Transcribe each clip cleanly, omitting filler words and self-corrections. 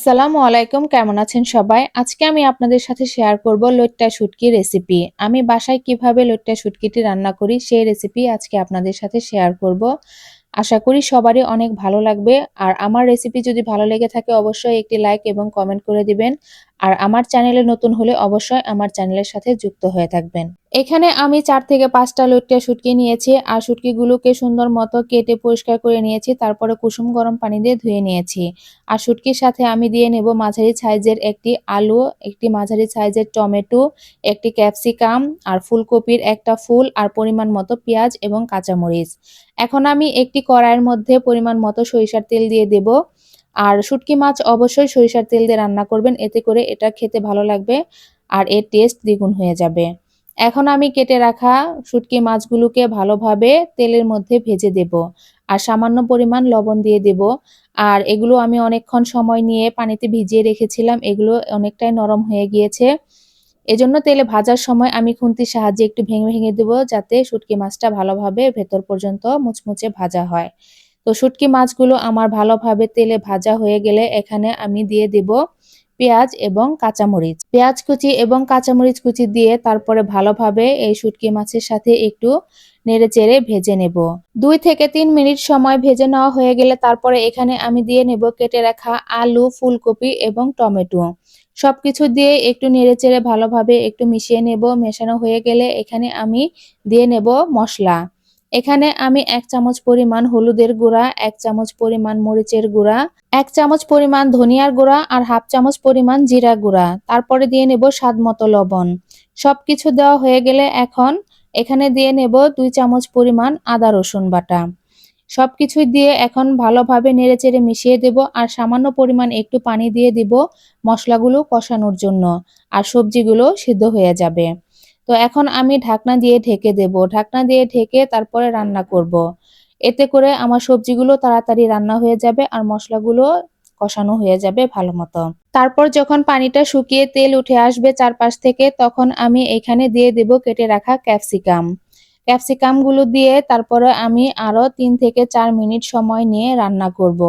আসসালামু আলাইকুম, কেমন আছেন সবাই? আজকে আমি আপনাদের সাথে শেয়ার করব লইট্টা শুটকি রেসিপি। আমি বাসায় কিভাবে লইট্টা শুটকিটি রান্না করি সেই রেসিপি আজকে আপনাদের সাথে শেয়ার করব। আশা করি সবারই অনেক ভালো লাগবে। আর আমার রেসিপি যদি ভালো লেগে থাকে অবশ্যই একটি লাইক এবং কমেন্ট করে দিবেন। আর আমার চ্যানেলে নতুন হলে অবশ্যই আমার চ্যানেলের সাথে যুক্ত হয়ে থাকবেন। এখানে আমি ৪ থেকে ৫ টা লইট্টা শুটকি নিয়েছি আর শুটকিগুলোকে সুন্দর মতো কেটে পরিষ্কার করে নিয়েছি। তারপরে কুসুম গরম পানি দিয়ে ধুয়ে নিয়েছি। আর শুটকির সাথে আমি দিয়ে নেব মাঝারি সাইজের একটি আলু, একটি মাঝারি সাইজের টমেটো, একটি ক্যাপসিকাম আর ফুলকপির একটা ফুল আর পরিমাণ মতো পেঁয়াজ এবং কাঁচামরিচ। এখন আমি একটি কড়াইয়ের মধ্যে পরিমাণ মতো সরিষার তেল দিয়ে দেব। আর শুটকি মাছ অবশ্যই সরিষার তেল দিয়ে রান্না করবেন, এতে করে এটা খেতে ভালো লাগবে আর এর টেস্ট দ্বিগুণ হয়ে যাবে। এখন আমি কেটে রাখা শুটকি মাছগুলোকে ভালোভাবে তেলের মধ্যে ভেজে দেব আর সামান্য পরিমাণ লবণ দিয়ে দেব। আর এগুলো আমি অনেকক্ষণ সময় নিয়ে পানিতে ভিজিয়ে রেখেছিলাম, এগুলো অনেকটাই নরম হয়ে গিয়েছে। এজন্য তেলে ভাজার সময় আমি খুন্তির সাহায্যে একটু ভেঙে ভেঙে দেব, যাতে শুটকি মাছটা ভালোভাবে ভেতর পর্যন্ত মুচমুচে ভাজা হয়। তো শুটকি মাছগুলো আমার ভালোভাবে তেলে ভাজা হয়ে গেলে এখানে আমি দিয়ে দেব পেঁয়াজ এবং কাঁচামরিচ। পেঁয়াজ কুচি এবং কাঁচামরিচ কুচি দিয়ে তারপরে ভালোভাবে এই শুটকি মাছের সাথে একটু নেড়েচেড়ে ভেজে নেব। ২ থেকে ৩ মিনিট সময় ভেজে নেওয়া হয়ে গেলে তারপরে এখানে আমি দিয়ে নেব কেটে রাখা আলু, ফুলকপি এবং টমেটো। সবকিছু দিয়ে একটু নেড়েচেড়ে ভালোভাবে একটু মিশিয়ে নেব। মেশানো হয়ে গেলে এখানে আমি দিয়ে নেব মসলা। এখানে আমি ১ চামচ পরিমাণ হলুদের গুঁড়া, ১ চামচ পরিমাণ মরিচের গুঁড়া, ১ চামচ পরিমাণ ধনিয়ার গুঁড়া আর ১/২ চামচ পরিমাণ জিরা গুঁড়া। তারপরে দিয়ে নেব স্বাদমতো লবণ। সবকিছু দেওয়া হয়ে গেলে এখন এখানে দিয়ে নেব ২ চামচ পরিমাণ আদা রসুন বাটা। সবকিছুই দিয়ে এখন ভালোভাবে নেড়েচেড়ে মিশিয়ে দেব আর সামান্য পরিমাণ একটু পানি দিয়ে দিব মশলাগুলো কষানোর জন্য আর সবজিগুলো সিদ্ধ হয়ে যাবে। তো এখন আমি ঢাকনা দিয়ে ঢেকে দেব। ঢাকনা দিয়ে ঢেকে তারপরে রান্না করব। এতে করে আমার সবজিগুলো তাড়াতাড়ি রান্না হয়ে যাবে আর মশলাগুলো কষানো হয়ে যাবে ভালোমতো। তারপর যখন পানিটা শুকিয়ে তেল উঠে আসবে চারপাশ থেকে তখন আমি এখানে দিয়ে দেব কেটে রাখা ক্যাপসিকাম। ক্যাপসিকামগুলো দিয়ে তারপরে আমি আরো ৩ থেকে ৪ মিনিট সময় নিয়ে রান্না করব।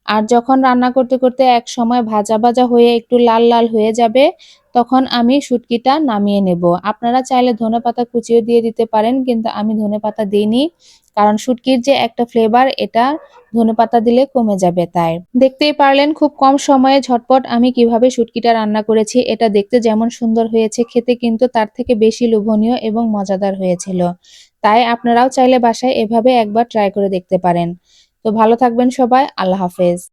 আর যখন রান্না করতে করতে একসময় ভাজা ভাজা হয়ে একটু লাল লাল হয়ে যাবে তখন আমি শুটকিটা নামিয়ে নেব। আপনারা চাইলে ধনেপাতা কুচিও দিয়ে দিতে পারেন, কিন্তু আমি ধনেপাতা দেইনি, কারণ শুটকির যে একটা ফ্লেভার এটা ধনেপাতা দিলে কমে যাবে তাই। দেখতেই পারলেন খুব কম সময়ে ঝটপট আমি কিভাবে শুটকিটা রান্না করেছি। এটা দেখতে যেমন সুন্দর হয়েছে খেতে কিন্তু তার থেকে বেশি লোভনীয় এবং মজাদার হয়েছিল। তাই আপনারাও চাইলে বাসায় এভাবে একবার ট্রাই করে দেখতে পারেন। তো ভালো থাকবেন সবাই, আল্লাহ হাফেজ।